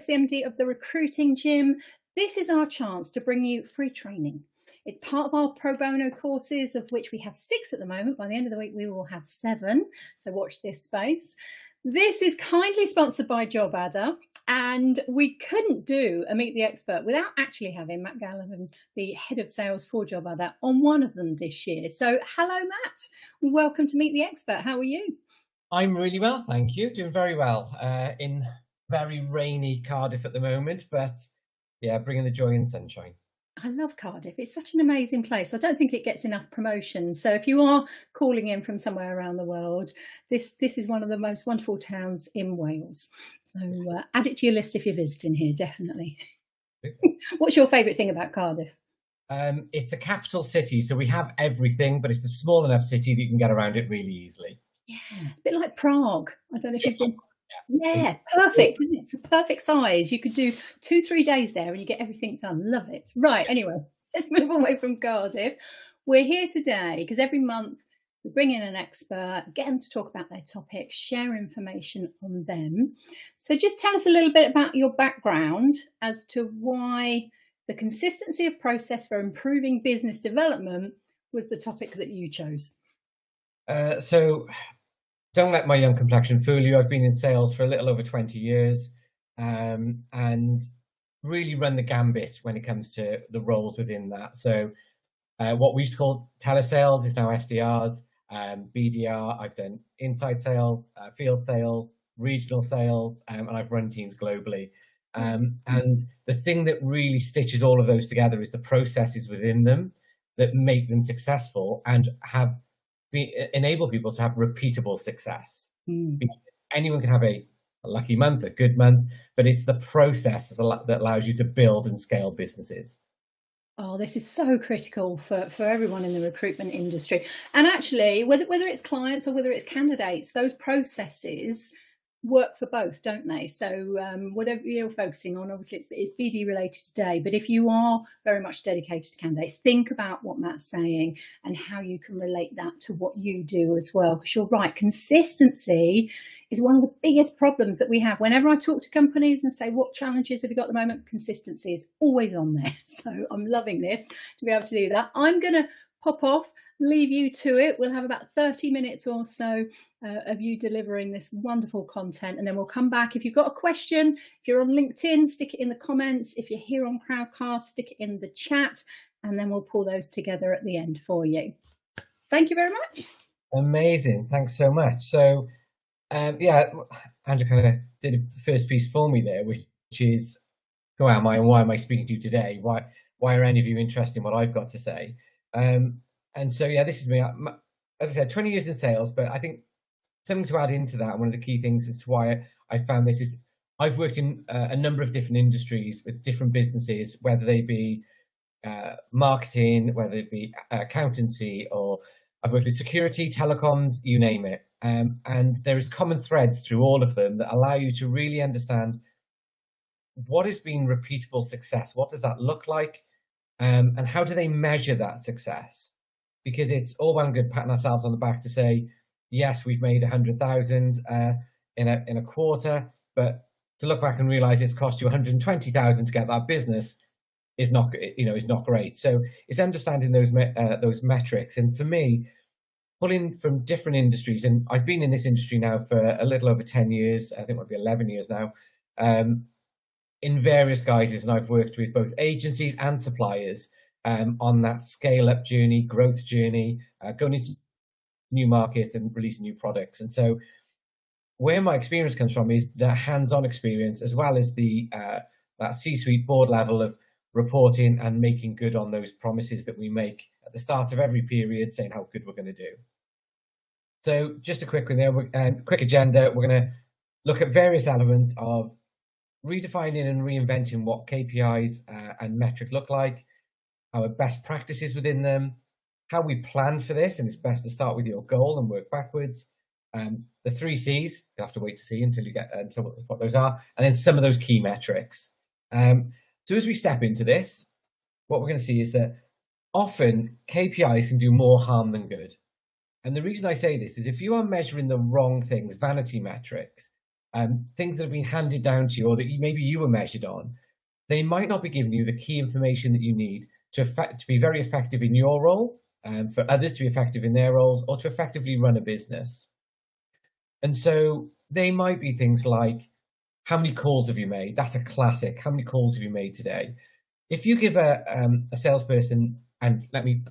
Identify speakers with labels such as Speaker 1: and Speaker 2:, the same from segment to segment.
Speaker 1: The MD of the Recruiting Gym. This is our chance to bring you free training. It's part of our pro bono courses, of which we have 6 at the moment. By the end of the week, we will have 7. So watch this space. This is kindly sponsored by JobAdder, and we couldn't do a Meet the Expert without actually having Matt Gallivan, the head of sales for JobAdder, on one of them this year. So hello, Matt. Welcome to Meet the Expert. How are you?
Speaker 2: I'm really well, thank you. Doing very well. In very rainy Cardiff at the moment, but yeah, bringing the joy and sunshine.
Speaker 1: I love Cardiff. It's such an amazing place. I don't think it gets enough promotion. So if you are calling in from somewhere around the world, this is one of the most wonderful towns in Wales. So add it to your list if you're visiting here, definitely. What's your favourite thing about Cardiff?
Speaker 2: It's a capital city, so we have everything, but it's a small enough city that you can get around it really easily.
Speaker 1: Yeah, it's a bit like Prague. I don't know if you've been. Yeah, perfect, isn't it? It's the perfect size. You could do 2-3 days there and you get everything done. Love it. Right, anyway, let's move away from Cardiff. We're here today because every month we bring in an expert, get them to talk about their topic, share information on them. So just tell us a little bit about your background as to why the consistency of process for improving business development was the topic that you chose.
Speaker 2: So don't let my young complexion fool you. I've been in sales for a little over 20 years and really run the gambit when it comes to the roles within that. So what we used to call telesales is now SDRs, BDR. I've done inside sales, field sales, regional sales, and I've run teams globally. And the thing that really stitches all of those together is the processes within them that make them successful and enable people to have repeatable success. Because anyone can have a lucky month, a good month, but it's the process that allows you to build and scale businesses.
Speaker 1: Oh, this is so critical for everyone in the recruitment industry. And actually, whether it's clients or whether it's candidates, those processes work for both, don't they? So whatever you're focusing on, obviously it's BD related today, but if you are very much dedicated to candidates, think about what Matt's saying and how you can relate that to what you do as well. Because you're right, consistency is one of the biggest problems that we have. Whenever I talk to companies and say, what challenges have you got at the moment? Consistency is always on there. So I'm loving this to be able to do that. I'm going to pop off, leave you to it. We'll have about 30 minutes or so of you delivering this wonderful content, and then we'll come back. If you've got a question, if you're on LinkedIn, stick it in the comments. If you're here on Crowdcast, stick it in the chat, and then we'll pull those together at the end for you. Thank you very much.
Speaker 2: Amazing. Thanks so much. So yeah, Andrew kind of did the first piece for me there, which is who am I and why am I speaking to you today? Why are any of you interested in what I've got to say? And so, yeah, this is me. As I said, 20 years in sales, but I think something to add into that, one of the key things as to why I found this is I've worked in a number of different industries with different businesses, whether they be marketing, whether it be accountancy, or I've worked with security, telecoms, you name it. And there is common threads through all of them that allow you to really understand what has been repeatable success, what does that look like, and how do they measure that success? Because it's all well and good patting ourselves on the back to say, yes, we've made 100,000 in a quarter, but to look back and realize it's cost you 120,000 to get that business is not great. So it's understanding those metrics. And for me, pulling from different industries, and I've been in this industry now for a little over 10 years, I think it might be 11 years now, in various guises, and I've worked with both agencies and suppliers on that scale-up journey, growth journey, going into new markets and releasing new products. And so where my experience comes from is the hands-on experience, as well as the that C-suite board level of reporting and making good on those promises that we make at the start of every period, saying how good we're going to do. So just a quick one there, quick agenda. We're going to look at various elements of redefining and reinventing what KPIs and metrics look like, our best practices within them, how we plan for this, and it's best to start with your goal and work backwards. The 3 C's, you have to wait to see until you get until what those are, and then some of those key metrics. So as we step into this, what we're going to see is that often KPIs can do more harm than good. And the reason I say this is if you are measuring the wrong things, vanity metrics, things that have been handed down to you, or that maybe you were measured on, they might not be giving you the key information that you need to be very effective in your role, for others to be effective in their roles, or to effectively run a business. And so they might be things like, how many calls have you made? That's a classic. How many calls have you made today? If you give a salesperson, and let me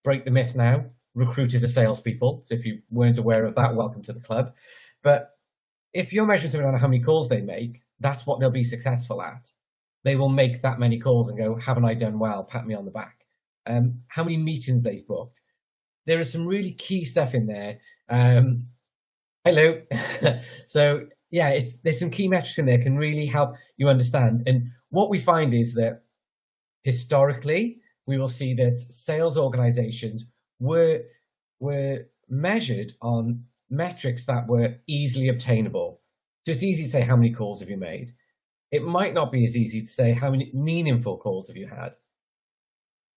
Speaker 2: break the myth now, recruiters are salespeople. So if you weren't aware of that, welcome to the club. But if you're measuring someone on how many calls they make, that's what they'll be successful at. They will make that many calls and go, haven't I done well? Pat me on the back. How many meetings they've booked. There is some really key stuff in there. Hello. So yeah, there's some key metrics in there can really help you understand. And what we find is that historically, we will see that sales organizations were measured on metrics that were easily obtainable. So it's easy to say, how many calls have you made? It might not be as easy to say, how many meaningful calls have you had?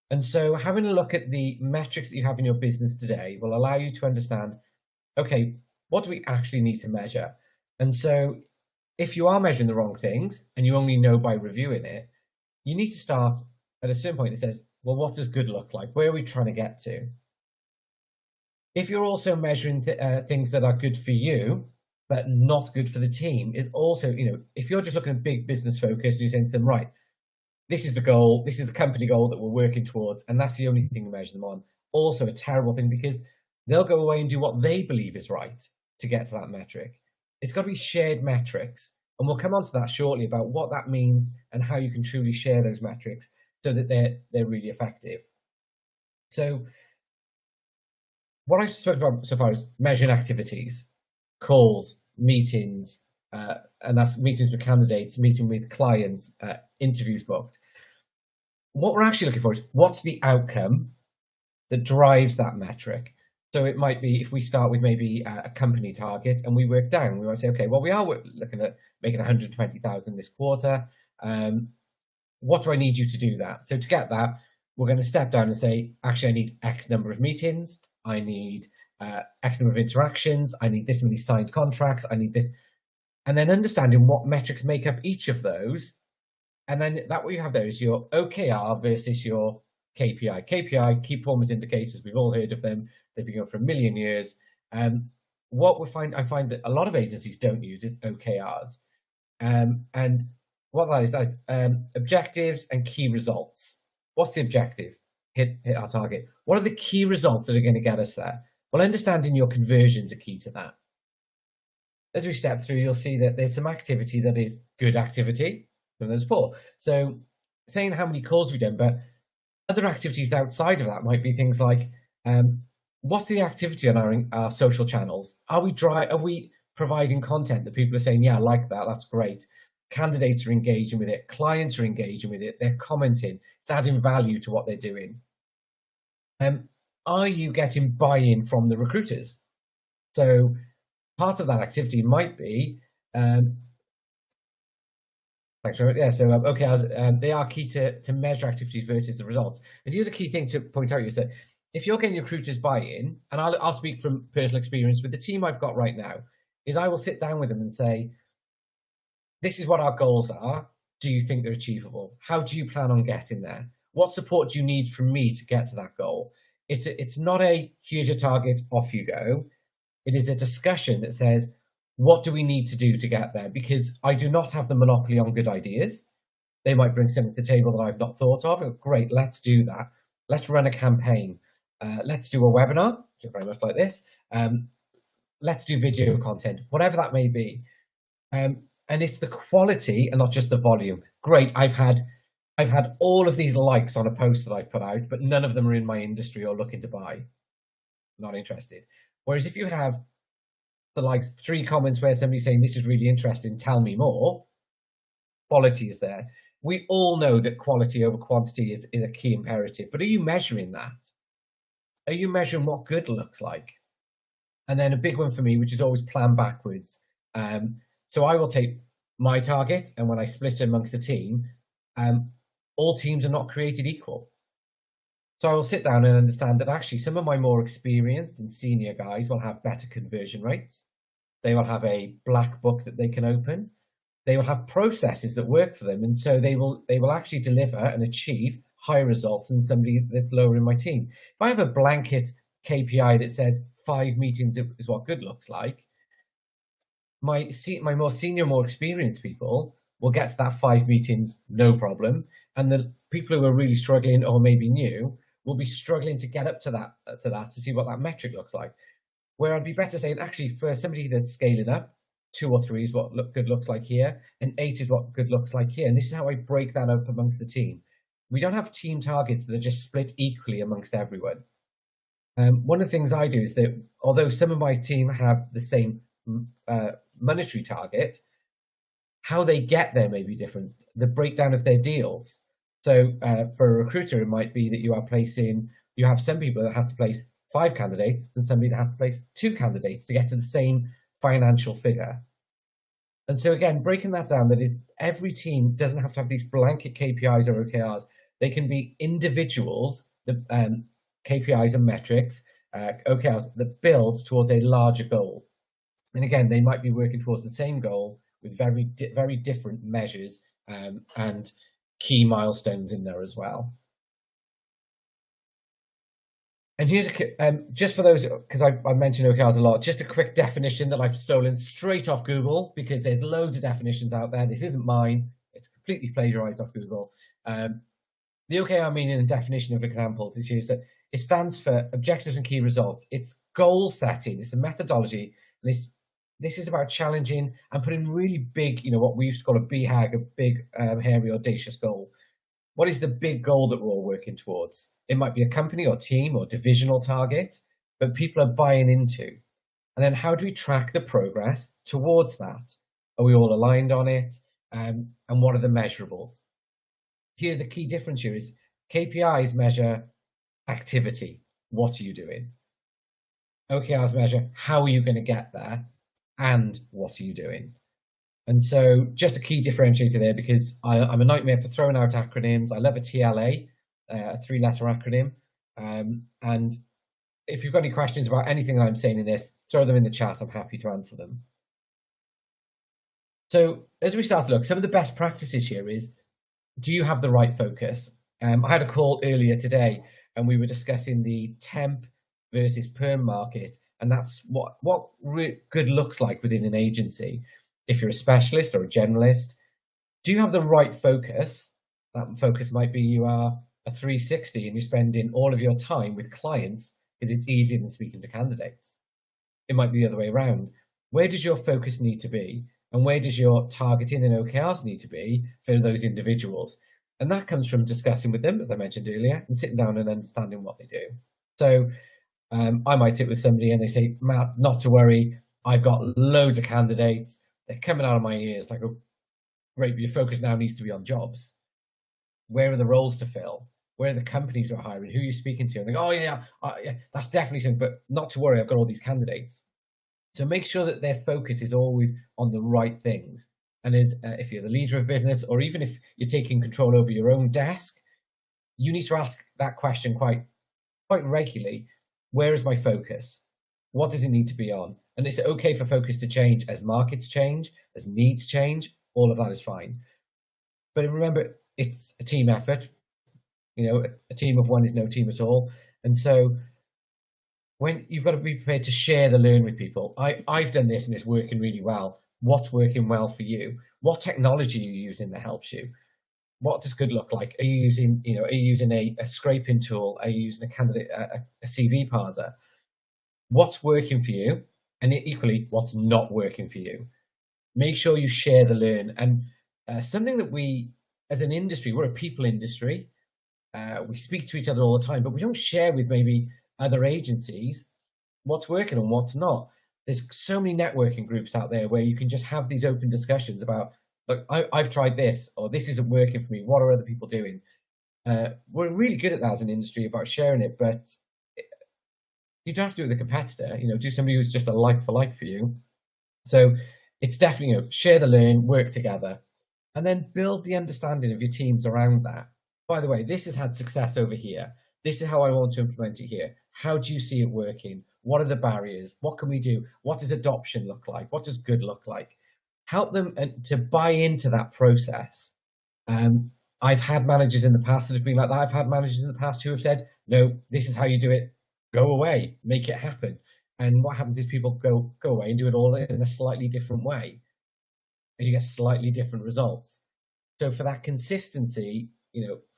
Speaker 2: And so having a look at the metrics that you have in your business today will allow you to understand, okay, what do we actually need to measure? And so if you are measuring the wrong things and you only know by reviewing it, you need to start at a certain point that says, well, what does good look like? Where are we trying to get to? If you're also measuring things that are good for you, but not good for the team, is also, if you're just looking at big business focus and you're saying to them, right, this is the goal, this is the company goal that we're working towards, and that's the only thing to measure them on. Also a terrible thing, because they'll go away and do what they believe is right to get to that metric. It's got to be shared metrics. And we'll come on to that shortly about what that means and how you can truly share those metrics so that they're really effective. So what I've spoken about so far is measuring activities, calls, meetings, and that's meetings with candidates, meeting with clients, interviews booked. What we're actually looking for is, what's the outcome that drives that metric? So it might be, if we start with maybe a company target and we work down, we might say, okay, well, we are looking at making 120,000 this quarter. What do I need you to do that? So to get that, we're going to step down and say, actually, I need X number of meetings. I need X number of interactions. I need this many signed contracts. I need this. And then understanding what metrics make up each of those. And then that what you have there is your OKR versus your KPI. KPI, key performance indicators, we've all heard of them. They've been going for a million years. What I find that a lot of agencies don't use is OKRs. And what that is objectives and key results. What's the objective? Hit our target. What are the key results that are going to get us there? Well, understanding your conversions are key to that. As we step through, you'll see that there's some activity that is good activity, some that's poor. So saying how many calls we've done, but other activities outside of that might be things like, what's the activity on our social channels? Are we providing content that people are saying, yeah, I like that, that's great. Candidates are engaging with it, clients are engaging with it, they're commenting, it's adding value to what they're doing. Are you getting buy-in from the recruiters? So part of that activity might be, thanks very much. Yeah, so they are key to measure activities versus the results. And here's a key thing to point out is that if you're getting recruiters buy-in, and I'll speak from personal experience with the team I've got right now, is I will sit down with them and say, this is what our goals are. Do you think they're achievable? How do you plan on getting there? What support do you need from me to get to that goal? It's not a here's your target, off you go. It is a discussion that says, what do we need to do to get there? Because I do not have the monopoly on good ideas. They might bring something to the table that I've not thought of. Great, let's do that. Let's run a campaign. Let's do a webinar, very much like this. Let's do video content, whatever that may be. And it's the quality and not just the volume. Great, I've had all of these likes on a post that I've put out, but none of them are in my industry or looking to buy. Not interested. Whereas if you have the likes 3 comments where somebody's saying, this is really interesting, tell me more, quality is there. We all know that quality over quantity is a key imperative, but are you measuring that? Are you measuring what good looks like? And then a big one for me, which is always plan backwards. So I will take my target, and when I split it amongst the team, all teams are not created equal. So I will sit down and understand that actually some of my more experienced and senior guys will have better conversion rates. They will have a black book that they can open. They will have processes that work for them, and so they will actually deliver and achieve higher results than somebody that's lower in my team. If I have a blanket KPI that says 5 meetings is what good looks like, my more senior, more experienced people will get to that 5 meetings no problem, and the people who are really struggling or maybe new will be struggling to get up to that to see what that metric looks like. Where I'd be better saying, actually, for somebody that's scaling up, 2 or 3 is what good looks like here, and 8 is what good looks like here. And this is how I break that up amongst the team. We don't have team targets that are just split equally amongst everyone. One of the things I do is that although some of my team have the same monetary target, how they get there may be different. The breakdown of their deals. So for a recruiter, it might be that you have some people that has to place 5 candidates and somebody that has to place 2 candidates to get to the same financial figure. And so again, breaking that down, that is, every team doesn't have to have these blanket KPIs or OKRs. They can be individuals, the KPIs and metrics, OKRs that build towards a larger goal. And again, they might be working towards the same goal with very different measures and key milestones in there as well. And here's just for those, because I mentioned OKRs a lot, just a quick definition that I've stolen straight off Google, because there's loads of definitions out there. This isn't mine. It's completely plagiarized off Google. The OKR meaning and definition of examples is used that it stands for objectives and key results. It's goal setting. It's a methodology. And this is about challenging and putting really big, what we used to call a BHAG, a big, hairy, audacious goal. What is the big goal that we're all working towards? It might be a company or team or divisional target, but people are buying into. And then how do we track the progress towards that? Are we all aligned on it? And what are the measurables? Here, the key difference here is KPIs measure activity. What are you doing? OKRs measure how are you going to get there and what are you doing? And so just a key differentiator there, because I'm a nightmare for throwing out acronyms. I love a TLA, a 3-letter acronym. And if you've got any questions about anything that I'm saying in this, throw them in the chat. I'm happy to answer them. So as we start to look, some of the best practices here is, do you have the right focus? I had a call earlier today and we were discussing the temp versus perm market. And that's what good looks like within an agency. If you're a specialist or a generalist, do you have the right focus? That focus might be you are a 360 and you're spending all of your time with clients because it's easier than speaking to candidates. It might be the other way around. Where does your focus need to be? And where does your targeting and OKRs need to be for those individuals? And that comes from discussing with them, as I mentioned earlier, and sitting down and understanding what they do. So I might sit with somebody and they say, Matt, not to worry, I've got loads of candidates. They're coming out of my ears. Like, oh, great, but your focus now needs to be on jobs. Where are the roles to fill? Where are the companies who are hiring? Who are you speaking to? And they go, oh yeah, that's definitely something, but not to worry, I've got all these candidates. So make sure that their focus is always on the right things. And if you're the leader of business, or even if you're taking control over your own desk, you need to ask that question quite regularly. Where is my focus? What does it need to be on? And it's okay for focus to change as markets change, as needs change. All of that is fine. But remember, it's a team effort. A team of one is no team at all. And so when you've got to be prepared to share the learn with people. I've done this and it's working really well. What's working well for you? What technology are you using that helps you? What does good look like? Are you using, a scraping tool? Are you using a CV parser? What's working for you? And equally, what's not working for you? Make sure you share the learn. And something that we, as an industry, we're a people industry. We speak to each other all the time, but we don't share with maybe other agencies what's working and what's not. There's so many networking groups out there where you can just have these open discussions about, look, I've tried this, or this isn't working for me. What are other people doing? We're really good at that as an industry about sharing it, but you don't have to do it with a competitor. Do somebody who's just a like for like for you. So it's definitely, share the learn, work together, and then build the understanding of your teams around that. By the way, this has had success over here. This is how I want to implement it here. How do you see it working? What are the barriers? What can we do? What does adoption look like? What does good look like? Help them to buy into that process. I've had managers in the past that have been like that. I've had managers in the past who have said, no, this is how you do it. Go away, make it happen. And what happens is people go away and do it all in a slightly different way. And you get slightly different results. So for that consistency,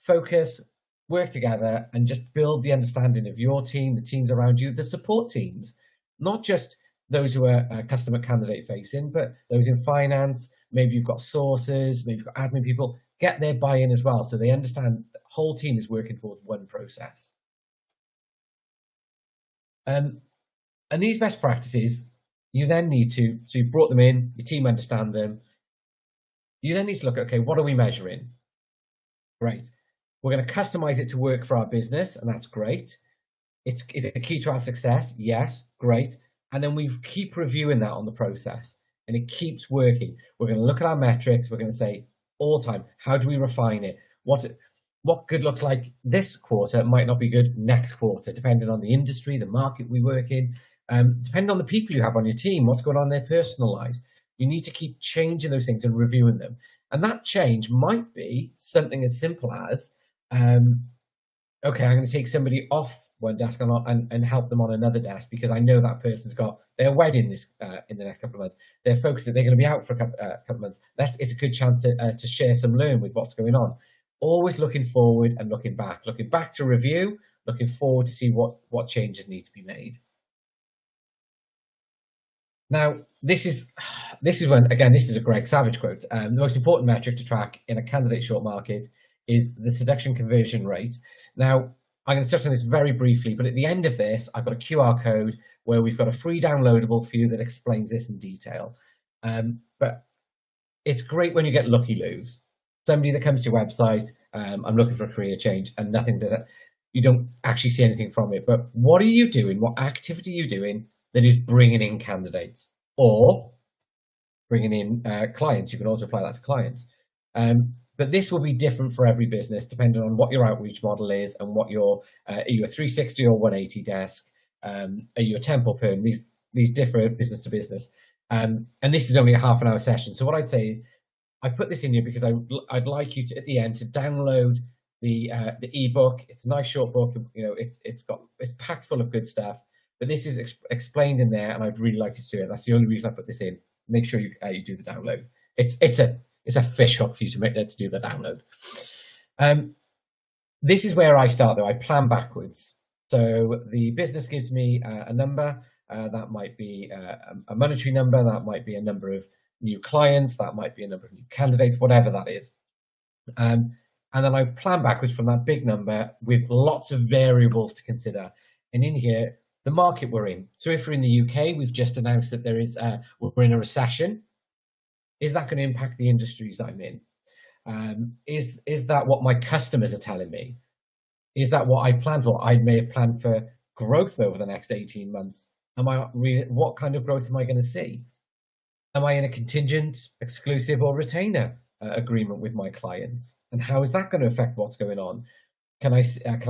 Speaker 2: focus, work together, and just build the understanding of your team, the teams around you, the support teams, not just those who are customer candidate facing, but those in finance. Maybe you've got sources, maybe you've got admin people. Get their buy-in as well, so they understand the whole team is working towards one process. And these best practices, you then need to, so you've brought them in, your team understand them. You then need to look at, okay, what are we measuring? Great. We're going to customize it to work for our business, and that's great. Is it a key to our success? Yes, great. And then we keep reviewing that on the process, and it keeps working. We're going to look at our metrics. We're going to say all the time, how do we refine it? What good looks like this quarter might not be good next quarter, depending on the industry, the market we work in, depending on the people you have on your team, what's going on in their personal lives. You need to keep changing those things and reviewing them. And that change might be something as simple as, okay, I'm going to take somebody off one desk and help them on another desk because I know that person's got their wedding in the next couple of months. They're focused that they're going to be out for a couple of months. It's a good chance to share some learn with what's going on. Always looking forward and looking back to review, looking forward to see what changes need to be made. Now, this is when, again, this is a Greg Savage quote. The most important metric to track in a candidate short market is the seduction conversion rate. Now, I'm going to touch on this very briefly, but at the end of this, I've got a QR code where we've got a free downloadable for you that explains this in detail. But it's great when you get lucky loos. Somebody that comes to your website, I'm looking for a career change, and you don't actually see anything from it. But what are you doing? What activity are you doing that is bringing in candidates or bringing in clients? You can also apply that to clients. But this will be different for every business depending on what your outreach model is and what are you a 360 or 180 desk? Are you a temp or perm? These differ business to business. And this is only a half an hour session. So what I'd say is I put this in here because I'd like you to, at the end, to download the ebook. It's a nice short book. It's packed full of good stuff. But this is explained in there, and I'd really like you to do it. That's the only reason I put this in. Make sure you do the download. It's a fish hook for you to do the download. This is where I start, though. I plan backwards. So the business gives me a number. That might be a monetary number. That might be a number of new clients. That might be a number of new candidates, whatever that is. And then I plan backwards from that big number with lots of variables to consider. And in here, the market we're in. So if we're in the UK, we've just announced that we're in a recession. Is that going to impact the industries I'm in? Is that what my customers are telling me? Is that what I planned for? I may have planned for growth over the next 18 months. What kind of growth am I going to see? Am I in a contingent, exclusive, or retainer agreement with my clients? And how is that going to affect what's going on? Can I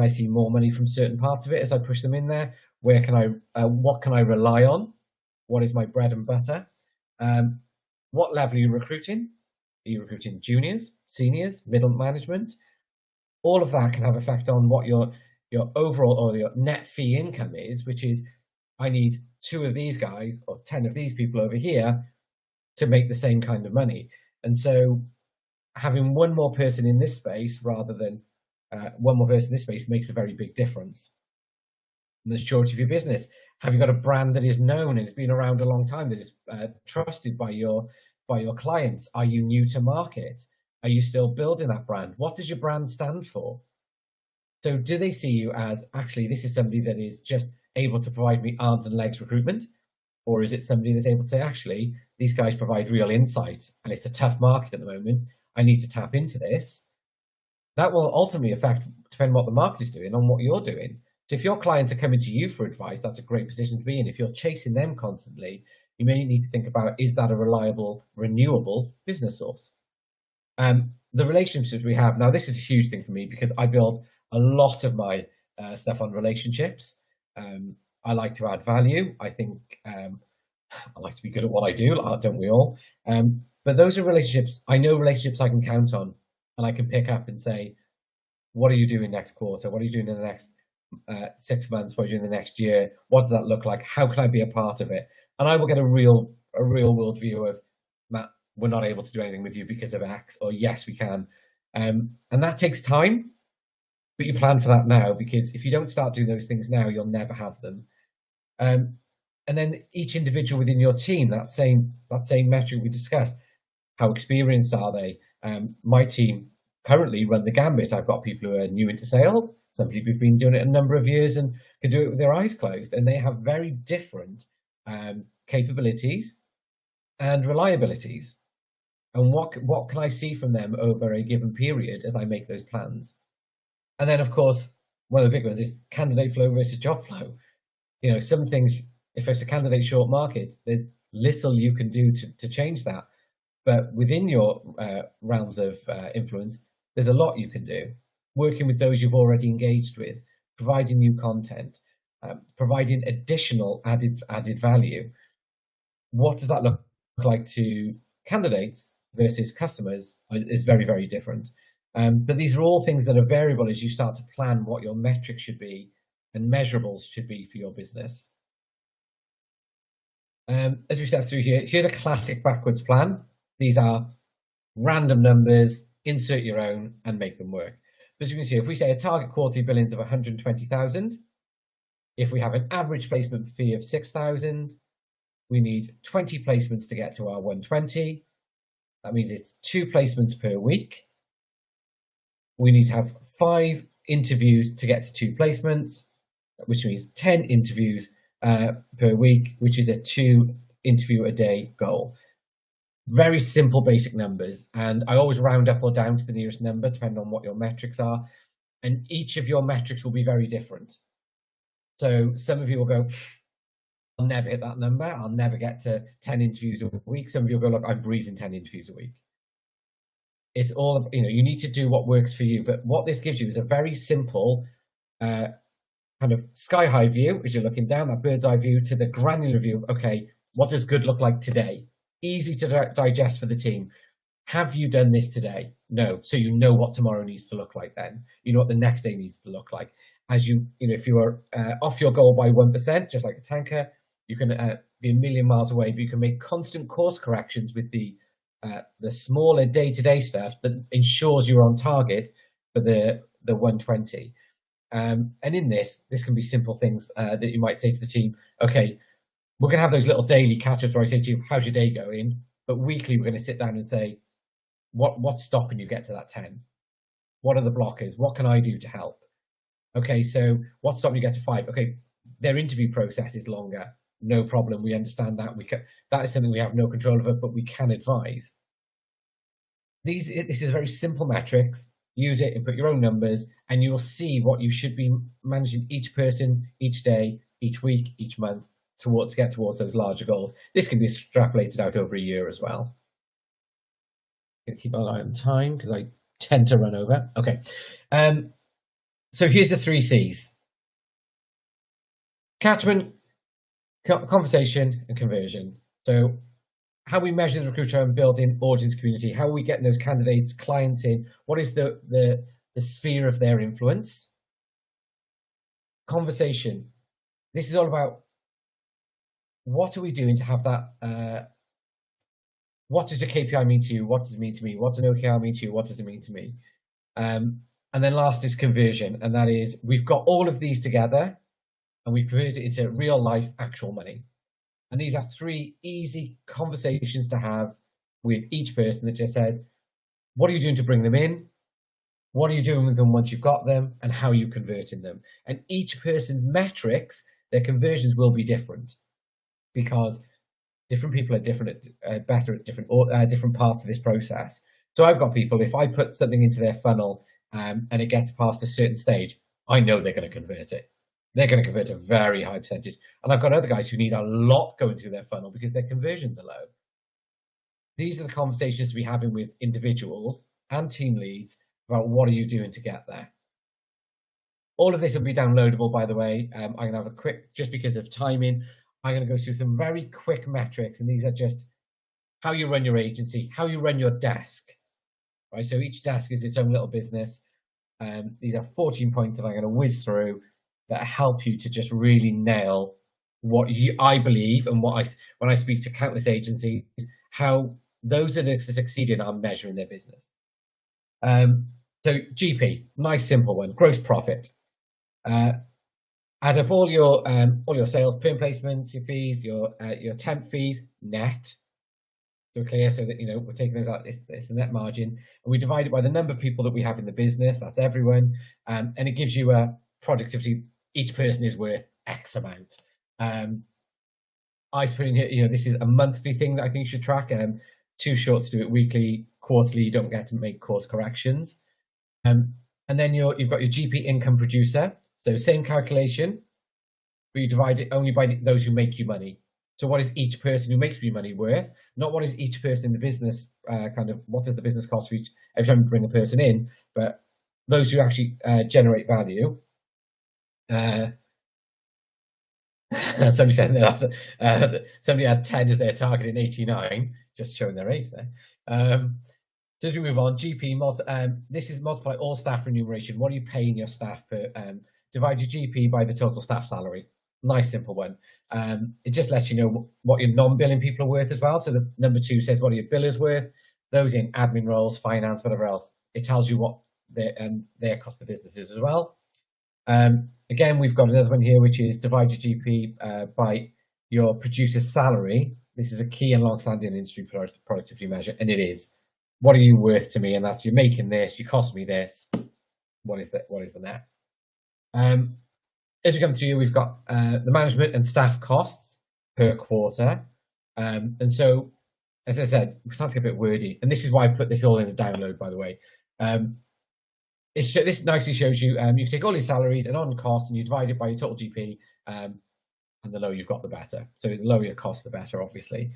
Speaker 2: see more money from certain parts of it as I push them in there? What can I rely on? What is my bread and butter? What level are you recruiting? Are you recruiting juniors, seniors, middle management? All of that can have effect on what your overall or your net fee income is, which is I need 2 of these guys or 10 of these people over here to make the same kind of money. And so having one more person in this space rather than one more person in this space makes a very big difference. And the surety of your business. Have you got a brand that is known and has been around a long time, that is trusted by your clients? Are you new to market? Are you still building that brand? What does your brand stand for? So do they see you as, actually, this is somebody that is just able to provide me arms and legs recruitment? Or is it somebody that's able to say, actually, these guys provide real insight and it's a tough market at the moment. I need to tap into this. That will ultimately affect, depending on what the market is doing, on what you're doing. So if your clients are coming to you for advice, that's a great position to be in. If you're chasing them constantly, you may need to think about, is that a reliable, renewable business source? The relationships we have, now this is a huge thing for me because I build a lot of my stuff on relationships. I like to add value. I think I like to be good at what I do, don't we all? But those are relationships. I know relationships I can count on, and I can pick up and say, what are you doing next quarter? What are you doing in the next 6 months? What are you doing in the next year? What does that look like? How can I be a part of it? And I will get a real world view of, Matt, we're not able to do anything with you because of X, or yes, we can. And that takes time, but you plan for that now, because if you don't start doing those things now, you'll never have them. And then each individual within your team, that same metric we discussed, how experienced are they? My team currently run the gambit. I've got people who are new into sales, some people who've been doing it a number of years and can do it with their eyes closed, and they have very different capabilities and reliabilities. And what can I see from them over a given period as I make those plans? And then, of course, one of the big ones is candidate flow versus job flow. You know, some things, if it's a candidate short market, there's little you can do to change that. But within your realms of influence, there's a lot you can do. Working with those you've already engaged with, providing new content, providing additional added value. What does that look like to candidates versus customers is very, very different. But these are all things that are variable as you start to plan what your metrics should be and measurables should be for your business. As we step through here, here's a classic backwards plan. These are random numbers, insert your own and make them work. As you can see, if we say a target quarterly billings of 120,000, if we have an average placement fee of 6,000, we need 20 placements to get to our 120. That means it's 2 placements per week. We need to have 5 interviews to get to 2 placements, which means 10 interviews per week, which is a 2 interview a day goal. Very simple, basic numbers. And I always round up or down to the nearest number, depending on what your metrics are. And each of your metrics will be very different. So some of you will go, I'll never hit that number. I'll never get to 10 interviews a week. Some of you will go, look, I'm breezing 10 interviews a week. It's all, you know, you need to do what works for you. But what this gives you is a very simple kind of sky high view as you're looking down, that bird's eye view, to the granular view of, okay, what does good look like today? Easy to digest for the team. Have you done this today? No. So you know what tomorrow needs to look like then. You know what the next day needs to look like. As you know, if you are off your goal by 1%, just like a tanker, you can be a million miles away, but you can make constant course corrections with the smaller day-to-day stuff that ensures you're on target for the 120. And in this can be simple things that you might say to the team, okay, we're going to have those little daily catch-ups where I say to you, how's your day going? But weekly, we're going to sit down and say, what's stopping you get to that 10? What are the blockers? What can I do to help? Okay, so what's stopping you get to 5? Okay, their interview process is longer. No problem. We understand that. That is something we have no control over, but we can advise. This is very simple metrics. Use it and put your own numbers, and you will see what you should be managing each person, each day, each week, each month to get towards those larger goals. This can be extrapolated out over a year as well. I'm going to keep my eye on time because I tend to run over. Okay. So here's the 3 C's. Catchment, conversation, and conversion. So how we measure the recruiter and building audience community, how are we getting those candidates, clients in, what is the sphere of their influence? Conversation. This is all about what are we doing to have that, what does a KPI mean to you? What does it mean to me? What's an OKR mean to you? What does it mean to me? And then last is conversion, and that is we've got all of these together and we convert it into real life actual money. And these are 3 easy conversations to have with each person that just says, what are you doing to bring them in? What are you doing with them once you've got them? And how are you converting them? And each person's metrics, their conversions will be different because different people are better at different parts of this process. So I've got people, if I put something into their funnel and it gets past a certain stage, I know they're going to convert it. They're going to convert a very high percentage. And I've got other guys who need a lot going through their funnel because their conversions are low. These are the conversations to be having with individuals and team leads about what are you doing to get there. All of this will be downloadable, by the way. I'm going to have a quick, just because of timing, I'm going to go through some very quick metrics, and these are just how you run your agency, how you run your desk, right? So each desk is its own little business. These are 14 points that I'm going to whiz through that help you to just really nail what I believe, and when I speak to countless agencies, how those that are succeeding are measuring their business. So GP, nice simple one, gross profit. Add up all your sales, perm placements, your fees, your temp fees, net. So clear, so that we're taking those out. It's the net margin, and we divide it by the number of people that we have in the business. That's everyone, and it gives you a productivity. Each person is worth X amount. I put in here, this is a monthly thing that I think you should track. Too short to do it weekly, quarterly. You don't get to make course corrections. And then you've got your GP income producer. So same calculation, but you divide it only by those who make you money. So what is each person who makes me money worth? Not what is each person in the business, what does the business cost for every time you bring a person in, but those who actually generate value. Somebody said that somebody had 10 as their target in 89, just showing their age there. So as we move on, GP, this is multiply all staff remuneration. What are you paying your staff per, divide your GP by the total staff salary. Nice, simple one. It just lets you know what your non-billing people are worth as well. So the number 2 says what are your billers worth, those in admin roles, finance, whatever else. It tells you what their cost of business is as well. Again, we've got another one here, which is divide your GP by your producer's salary. This is a key and long-standing industry productivity measure, and it is. What are you worth to me? And that's, you're making this, you cost me this. What is the net? As we come through here, we've got the management and staff costs per quarter. And so, as I said, we're starting to get a bit wordy, and this is why I put this all in a download, by the way. This nicely shows you, you can take all your salaries and on cost, and you divide it by your total GP, and the lower you've got, the better. So the lower your cost, the better, obviously.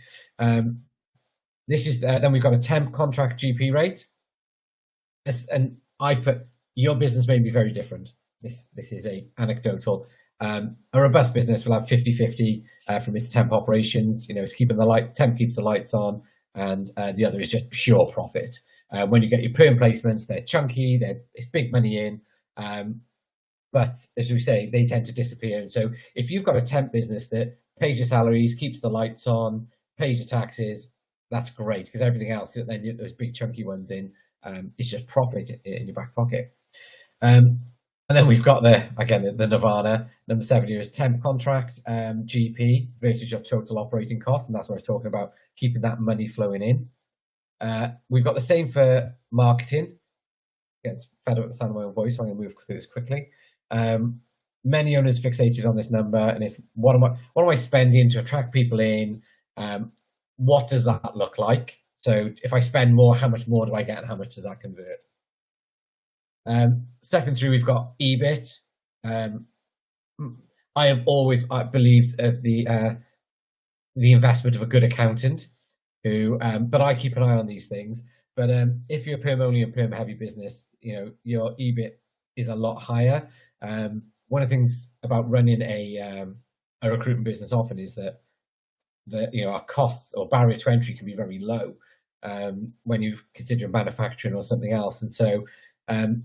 Speaker 2: This is then we've got a temp contract GP rate, and I put your business may be very different. This is a anecdotal. A robust business will have 50-50 from its temp operations. It's keeping temp keeps the lights on, and the other is just pure profit. When you get your perm placements, they're chunky, it's big money in, but as we say, they tend to disappear. And so if you've got a temp business that pays your salaries, keeps the lights on, pays your taxes, that's great, because everything else, then those big chunky ones in, it's just profit in your back pocket. And then we've got the Nirvana. Number 7 here is temp contract GP versus your total operating cost, and that's what I was talking about, keeping that money flowing in. We've got the same for marketing. Gets fed up with the sound of my own voice, so I'm going to move through this quickly. Many owners fixated on this number, and it's what am I spending to attract people in? What does that look like? So if I spend more, how much more do I get, and how much does that convert? Stepping through, we've got EBIT. I have always believed of the investment of a good accountant, but I keep an eye on these things. But if you're a perm only and perm heavy business, your EBIT is a lot higher. One of the things about running a recruitment business often is that our costs or barrier to entry can be very low when you consider manufacturing or something else. And so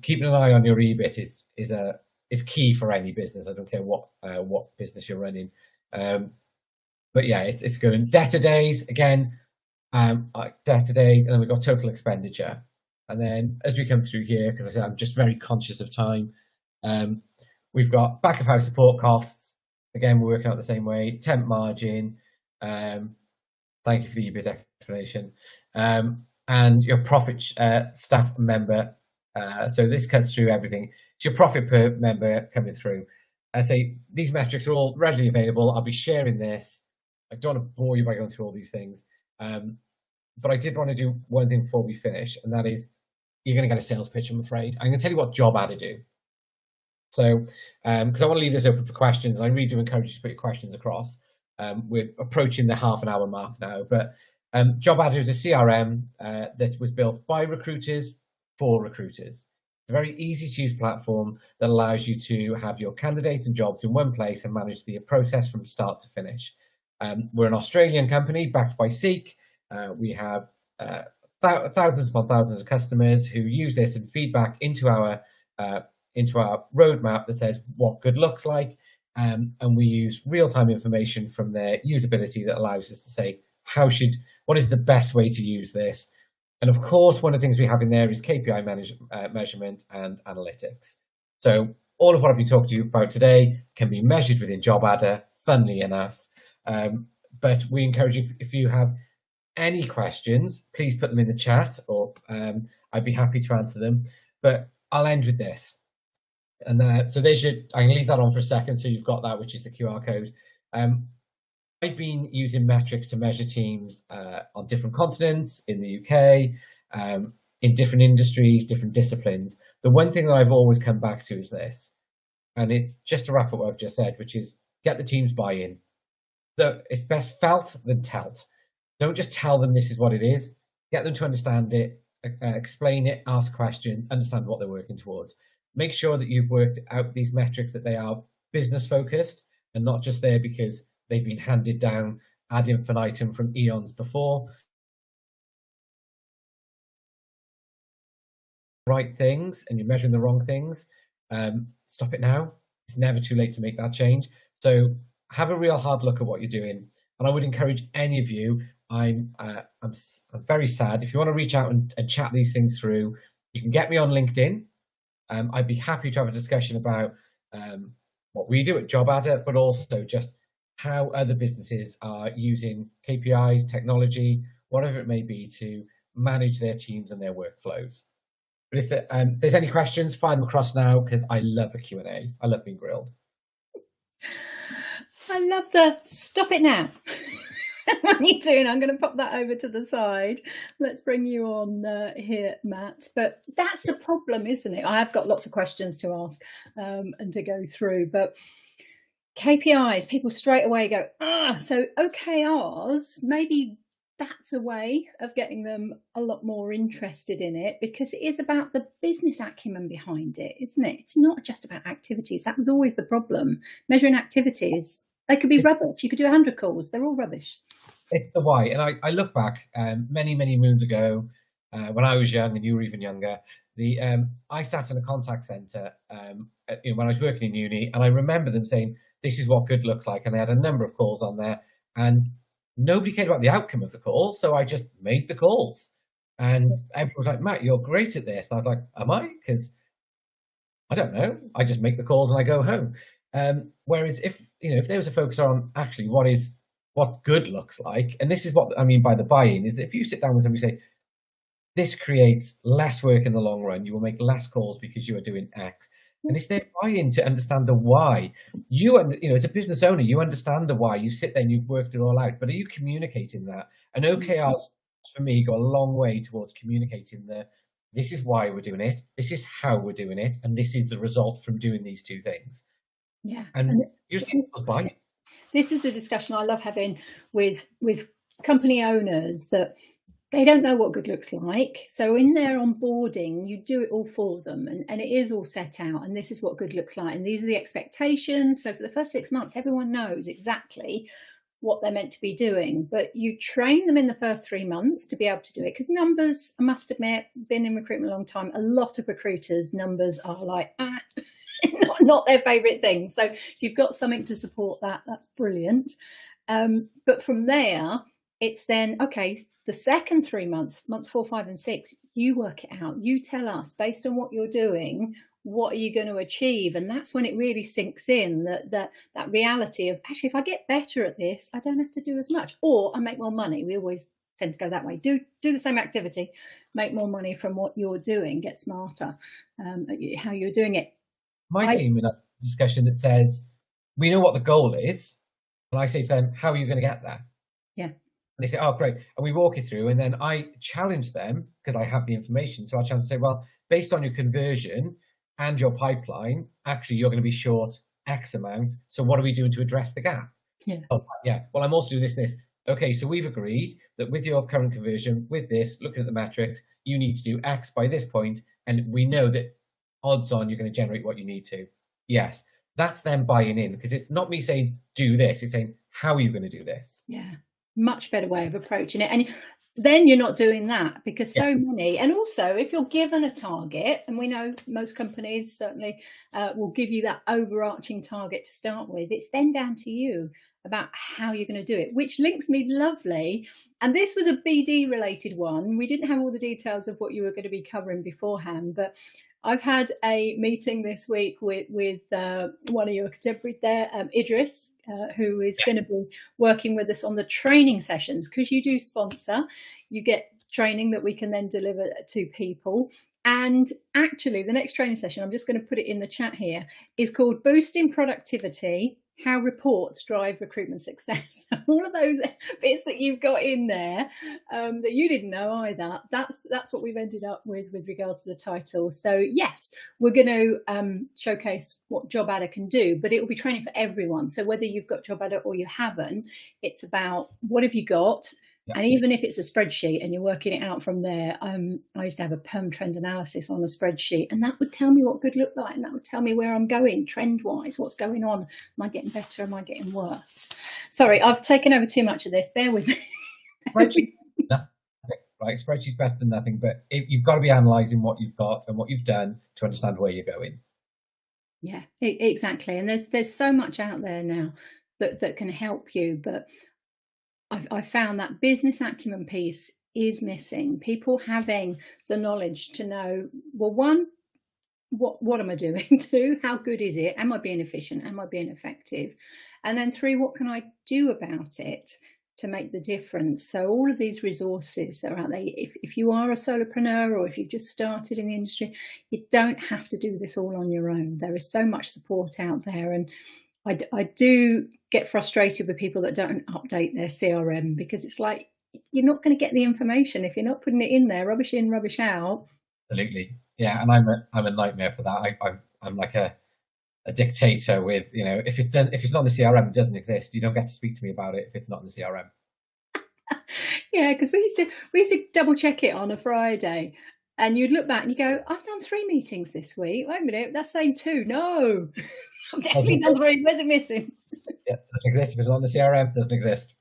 Speaker 2: keeping an eye on your EBIT is key for any business. I don't care what business you're running. But yeah, it's good. Debtor days, again, debtor days, and then we've got total expenditure. And then as we come through here, because I said I'm just very conscious of time, we've got back of house support costs. Again, we're working out the same way. Temp margin. Thank you for the EBIT explanation. And your profit staff member. So this cuts through everything. It's your profit per member coming through. I say these metrics are all readily available. I'll be sharing this. I don't want to bore you by going through all these things. But I did want to do one thing before we finish, and that is you're going to get a sales pitch, I'm afraid. I'm going to tell you what job ad to do. So, because I want to leave this open for questions, and I really do encourage you to put your questions across. We're approaching the half-an-hour mark now, but Job Adder is a CRM that was built by recruiters for recruiters. a very easy to use platform that allows you to have your candidates and jobs in one place and manage the process from start to finish. We're an Australian company backed by Seek. We have thousands upon thousands of customers who use this and feedback into our roadmap that says what good looks like. And we use real-time information from their usability that allows us to say what is the best way to use this. And of course, one of the things we have in there is KPI measurement and analytics. So all of what I've been talking to you about today can be measured within Job Adder, funnily enough. But we encourage you, if you have any questions, please put them in the chat, or I'd be happy to answer them. But I'll end with this. And so there's I can leave that on for a second, so you've got that, which is the QR code. I've been using metrics to measure teams on different continents, in the UK, in different industries, different disciplines. The one thing that I've always come back to is this, and it's just to wrap up what I've just said, which is get the team's buy-in. So it's best felt than telt. Don't just tell them this is what it is. Get them to understand it, explain it, ask questions, understand what they're working towards. Make sure that you've worked out these metrics, that they are business focused and not just there because they've been handed down ad infinitum from eons before. Right things and you're measuring the wrong things, stop it now. It's never too late to make that change. So have a real hard look at what you're doing. And I would encourage any of you, I'm very sad. If you want to reach out and chat these things through, you can get me on LinkedIn. I'd be happy to have a discussion about what we do at Job Adder, but also just how other businesses are using KPIs, technology, whatever it may be, to manage their teams and their workflows. But if there's any questions, fire them across now, because I love a Q&A. I love being grilled.
Speaker 1: I love the stop it now. What are you doing? I'm going to pop that over to the side. Let's bring you on here, Matt. But that's the problem, isn't it? I have got lots of questions to ask and to go through. But KPIs, people straight away go, so OKRs, maybe that's a way of getting them a lot more interested in it, because it is about the business acumen behind it, isn't it? It's not just about activities. That was always the problem. Measuring activities, they could be rubbish. You could do 100 calls. They're all rubbish. It's the why. And I look back many, many moons ago when I was young and you were even younger. I sat in a contact centre when I was working in uni, and I remember them saying, this is what good looks like. And they had a number of calls on there. And nobody cared about the outcome of the call, so I just made the calls. And everyone was like, Matt, you're great at this. And I was like, am I? Because I don't know. I just make the calls and I go home. Whereas if there was a focus on actually what good looks like, and this is what I mean by the buy-in, is that if you sit down with somebody and say, this creates less work in the long run, you will make less calls because you are doing X. And it's their buy-in to understand the why. As a business owner, you understand the why. You sit there and you've worked it all out. But are you communicating that? And OKRs, for me, go a long way towards communicating this is why we're doing it, this is how we're doing it, and this is the result from doing these two things. Yeah. And just buy-in. This is the discussion I love having with company owners, that they don't know what good looks like. So in their onboarding, you do it all for them, and it is all set out, and this is what good looks like, and these are the expectations. So for the first 6 months, everyone knows exactly what they're meant to be doing, but you train them in the first 3 months to be able to do it, because numbers, I must admit, been in recruitment a long time, a lot of recruiters, numbers are like, not their favourite thing. So if you've got something to support that, that's brilliant. But from there, it's then, okay, the second 3 months, months 4, 5, and 6, you work it out. You tell us, based on what you're doing, what are you going to achieve? And that's when it really sinks in, that reality of, actually, if I get better at this, I don't have to do as much, or I make more money. We always tend to go that way. Do the same activity, make more money from what you're doing, get smarter at how you're doing it. My team in a discussion that says, we know what the goal is. And I say to them, how are you going to get there? Yeah. And they say, oh, great. And we walk it through. And then I challenge them, because I have the information. So I challenge them to say, well, based on your conversion and your pipeline, actually, you're going to be short X amount. So what are we doing to address the gap? Yeah. Oh, yeah. Well, I'm also doing this. Okay, so we've agreed that with your current conversion, with this, looking at the metrics, you need to do X by this point. And we know that
Speaker 2: odds on you're going to generate what you need to. Yes, that's them buying in, because it's not me saying do this, it's saying how are you going to do this.
Speaker 1: Yeah, much better way of approaching it. And then you're not doing that, because so
Speaker 2: Yes.
Speaker 1: many, and also if you're given a target, and we know most companies certainly will give you that overarching target to start with, it's then down to you about how you're going to do it, which links me lovely. And this was a BD related one. We didn't have all the details of what you were going to be covering beforehand, but I've had a meeting this week with one of your contemporaries there, Idris, who is going to be working with us on the training sessions, because you do sponsor, you get training that we can then deliver to people. And actually, the next training session, I'm just going to put it in the chat here, is called Boosting Productivity, How Reports Drive Recruitment Success. All of those bits that you've got in there that you didn't know either, that's what we've ended up with regards to the title. So yes, we're going to showcase what Job Adder can do, but it will be training for everyone. So whether you've got Job Adder or you haven't, it's about what have you got. And even if it's a spreadsheet and you're working it out from there, I used to have a perm trend analysis on a spreadsheet, and that would tell me what good looked like, and that would tell me where I'm going trend-wise, what's going on. Am I getting better? Am I getting worse? Sorry, I've taken over too much of this. Bear with me.
Speaker 2: Spreadsheet, right? Spreadsheet's better than nothing, but you've got to be analysing what you've got and what you've done to understand where you're going.
Speaker 1: Yeah, exactly. And there's so much out there now that can help you, but I've found that business acumen piece is missing. People having the knowledge to know, well, one, what am I doing? Two, how good is it? Am I being efficient? Am I being effective? And then three, what can I do about it to make the difference? So all of these resources that are out there, if you are a solopreneur or if you've just started in the industry, you don't have to do this all on your own. There is so much support out there. And I do get frustrated with people that don't update their CRM, because it's like, you're not going to get the information if you're not putting it in there. Rubbish in, rubbish out.
Speaker 2: Absolutely, yeah. And I'm a nightmare for that. I'm like a dictator with, you know, if it's not in the CRM, it doesn't exist. You don't get to speak to me about it if it's not in the CRM.
Speaker 1: Yeah, because we used to double check it on a Friday, and you'd look back and you go, I've done 3 meetings this week. Wait a minute, that's saying 2. No. I've definitely done 3. Where's it missing?
Speaker 2: Yeah, it doesn't exist. If it's not on the CRM, it doesn't exist.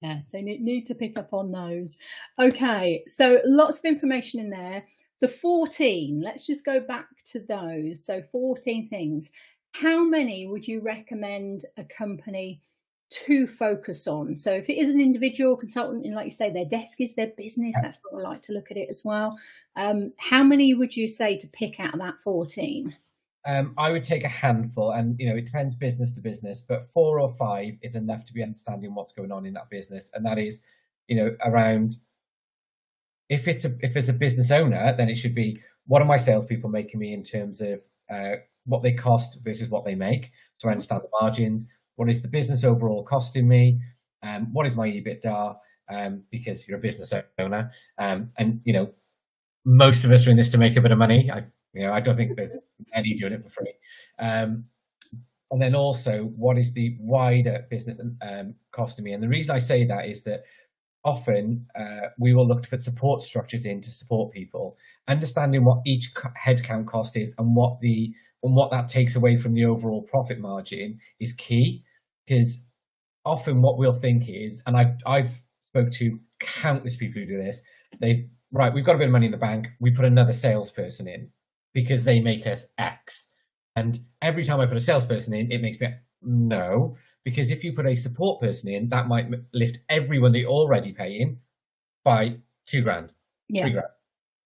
Speaker 1: Yeah, so you need to pick up on those. Okay, so lots of information in there. The 14, let's just go back to those. So 14 things. How many would you recommend a company to focus on? So if it is an individual consultant, and like you say, their desk is their business, that's what I like to look at it as well. How many would you say to pick out of that 14?
Speaker 2: I would take a handful, and you know, it depends business to business, but 4 or 5 is enough to be understanding what's going on in that business. And that is, you know, around, if it's a business owner, then it should be, what are my salespeople making me in terms of what they cost versus what they make, so I understand the margins. What is the business overall costing me? What is my EBITDA? Because you're a business owner, and you know, most of us are in this to make a bit of money. I don't think there's any doing it for free. And then also, what is the wider business costing me? And the reason I say that is that often we will look to put support structures in to support people. Understanding what each headcount cost is and what that takes away from the overall profit margin is key, because often what we'll think is, and I've spoke to countless people who do this, we've got a bit of money in the bank, we put another salesperson in because they make us X. And every time I put a salesperson in, it makes me, no, because if you put a support person in, that might lift everyone that you're already paying by $2,000, $3,000.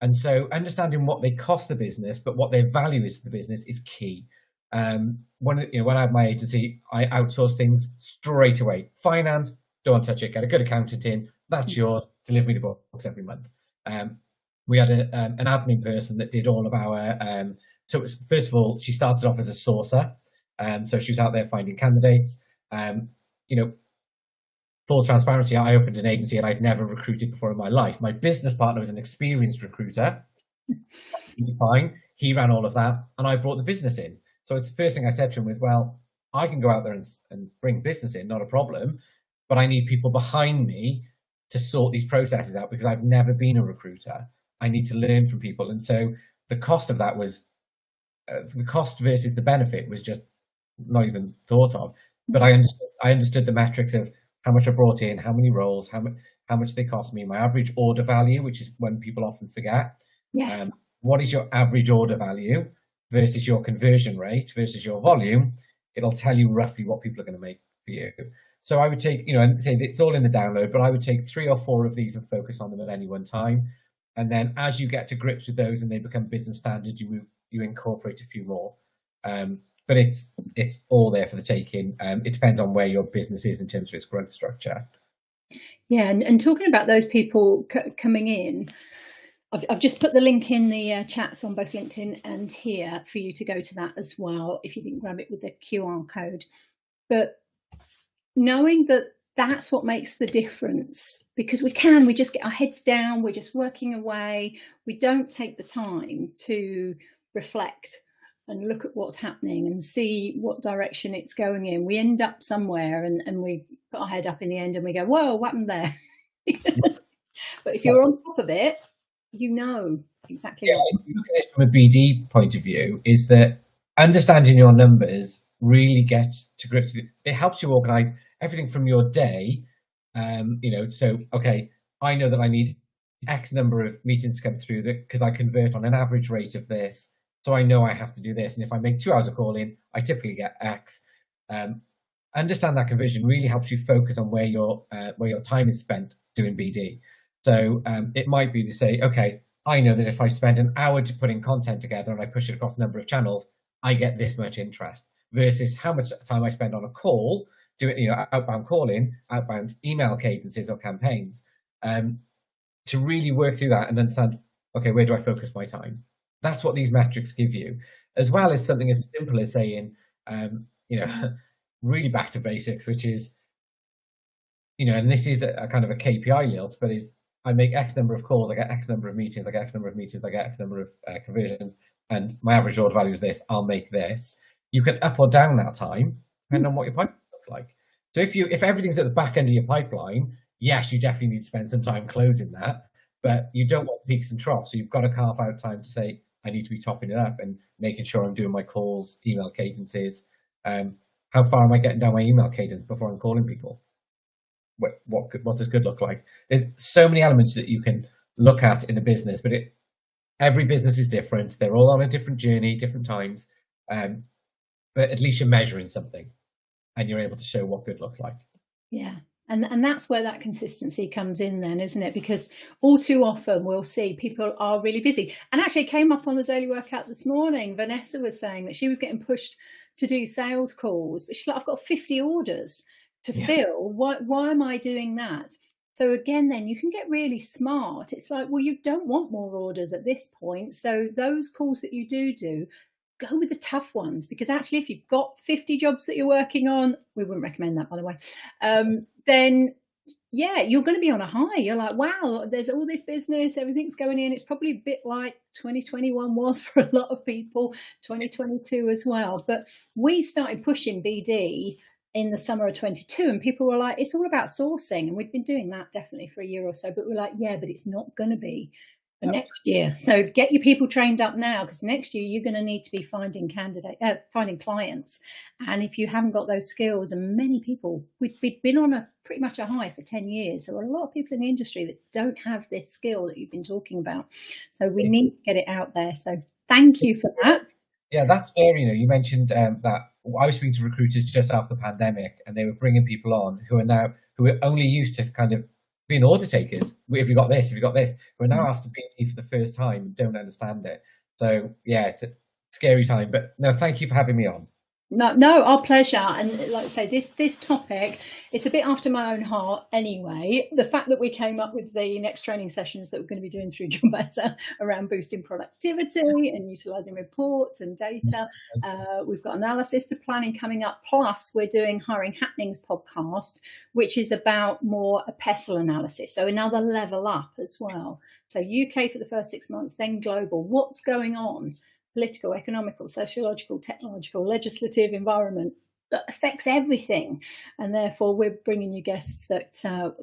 Speaker 2: And so understanding what they cost the business, but what their value is to the business is key. When I have my agency, I outsource things straight away. Finance, don't touch it. Get a good accountant in. That's yours. Deliver me the books every month. We had an admin person that did all of our. So it was, first of all, she started off as a sourcer. So she was out there finding candidates. Full transparency, I opened an agency and I'd never recruited before in my life. My business partner was an experienced recruiter. Fine. He ran all of that and I brought the business in. So it's the first thing I said to him was, well, I can go out there and bring business in, not a problem, but I need people behind me to sort these processes out because I've never been a recruiter. I need to learn from people. And so the cost of that was the cost versus the benefit was just not even thought of. But I understood the metrics of how much I brought in, how many roles, how much they cost me, my average order value, which is when people often forget.
Speaker 1: Yes.
Speaker 2: What is your average order value versus your conversion rate versus your volume? It'll tell you roughly what people are going to make for you. So I would take, and say it's all in the download, but I would take 3 or 4 of these and focus on them at any one time. And then as you get to grips with those and they become business standard, you incorporate a few more. But it's all there for the taking. It depends on where your business is in terms of its growth structure.
Speaker 1: Yeah, and talking about those people coming in, I've just put the link in the chats on both LinkedIn and here for you to go to that as well, if you didn't grab it with the QR code. But knowing that that's what makes the difference, because we just get our heads down, we're just working away, we don't take the time to reflect and look at what's happening and see what direction it's going in. We end up somewhere and we put our head up in the end and we go, whoa, what happened there? But if you're on top of it, you know exactly what.
Speaker 2: Look at this from a BD point of view, is that understanding your numbers really gets to grips with it. It helps you organize everything from your day. So, okay, I know that I need X number of meetings to come through because I convert on an average rate of this. So I know I have to do this. And if I make 2 hours of calling, I typically get X. Understand that conversion really helps you focus on where your time is spent doing BD. So it might be to say, okay, I know that if I spend an hour to putting content together and I push it across a number of channels, I get this much interest, versus how much time I spend on a call, doing outbound calling, outbound email cadences or campaigns, to really work through that and understand, okay, where do I focus my time? That's what these metrics give you, as well as something as simple as saying, really back to basics, which is, and this is a kind of a KPI yield, but is I make X number of calls, I get X number of meetings, I get X number of meetings, I get X number of conversions, and my average order value is this, I'll make this. You can up or down that time, depending on what your pipeline looks like. So if everything's at the back end of your pipeline, yes, you definitely need to spend some time closing that, but you don't want peaks and troughs. So you've got to carve out time to say, I need to be topping it up and making sure I'm doing my calls, email cadences. How far am I getting down my email cadence before I'm calling people? What does good look like? There's so many elements that you can look at in a business, but every business is different. They're all on a different journey, different times. But at least you're measuring something and you're able to show what good looks like.
Speaker 1: Yeah. And that's where that consistency comes in then, isn't it? Because all too often we'll see people are really busy. And actually it came up on the daily workout this morning. Vanessa was saying that she was getting pushed to do sales calls, but she's like, I've got 50 orders to fill. Why am I doing that? So again, then you can get really smart. It's like, well, you don't want more orders at this point. So those calls that you do, go with the tough ones, because actually if you've got 50 jobs that you're working on, we wouldn't recommend that, by the way, then yeah, you're going to be on a high. You're like, wow, there's all this business, everything's going in. It's probably a bit like 2021 was for a lot of people, 2022 as well. But we started pushing BD in the summer of 22 and people were like, it's all about sourcing. And we'd been doing that definitely for a year or so, but we're like, yeah, but it's not going to be for next year. So get your people trained up now, because next year you're going to need to be finding clients. And if you haven't got those skills, and many people, we've been on pretty much a high for 10 years. There are a lot of people in the industry that don't have this skill that you've been talking about. So we need to get it out there. So thank you for that.
Speaker 2: Yeah, that's fair. You mentioned that I was speaking to recruiters just after the pandemic, and they were bringing people on who are only used to kind of being order takers. If you got this, we're now asked to BD for the first time and don't understand it. So yeah, it's a scary time, but no, thank you for having me on.
Speaker 1: No, our pleasure. And like I say, this topic, it's a bit after my own heart anyway. The fact that we came up with the next training sessions that we're going to be doing through John Better around boosting productivity and utilising reports and data. We've got analysis to planning coming up. Plus, we're doing Hiring Happenings podcast, which is about more a PESTLE analysis. So another level up as well. So UK for the first 6 months, then global. What's going on? Political, economical, sociological, technological, legislative environment. that affects everything, and therefore we're bringing you guests that are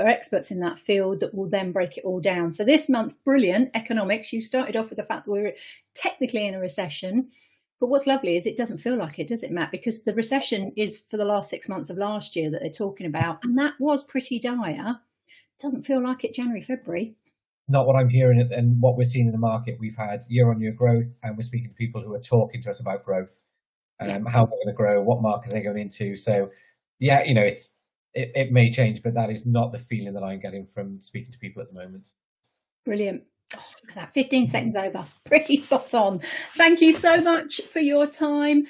Speaker 1: experts in that field that will then break it all down. So this month, brilliant economics. You started off with the fact that we're technically in a recession, but what's lovely is it doesn't feel like it, does it, Matt? Because the recession is for the last 6 months of last year that they're talking about, and that was pretty dire. Doesn't feel like it January, February.
Speaker 2: Not what I'm hearing and what we're seeing in the market. We've had year-on-year growth, and we're speaking to people who are talking to us about growth, how we're going to grow, what markets they're going into. So, yeah, you know, it may change, but that is not the feeling that I'm getting from speaking to people at the moment.
Speaker 1: Brilliant. Oh, look at that, 15 seconds over. Pretty spot on. Thank you so much for your time.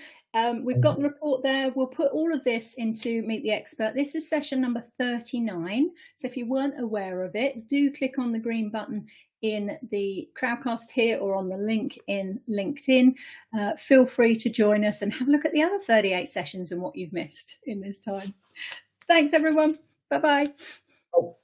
Speaker 1: We've got the report there. We'll put all of this into Meet the Expert. This is session number 39. So if you weren't aware of it, do click on the green button in the Crowdcast here or on the link in LinkedIn. Feel free to join us and have a look at the other 38 sessions and what you've missed in this time. Thanks, everyone. Bye-bye.
Speaker 2: Oh.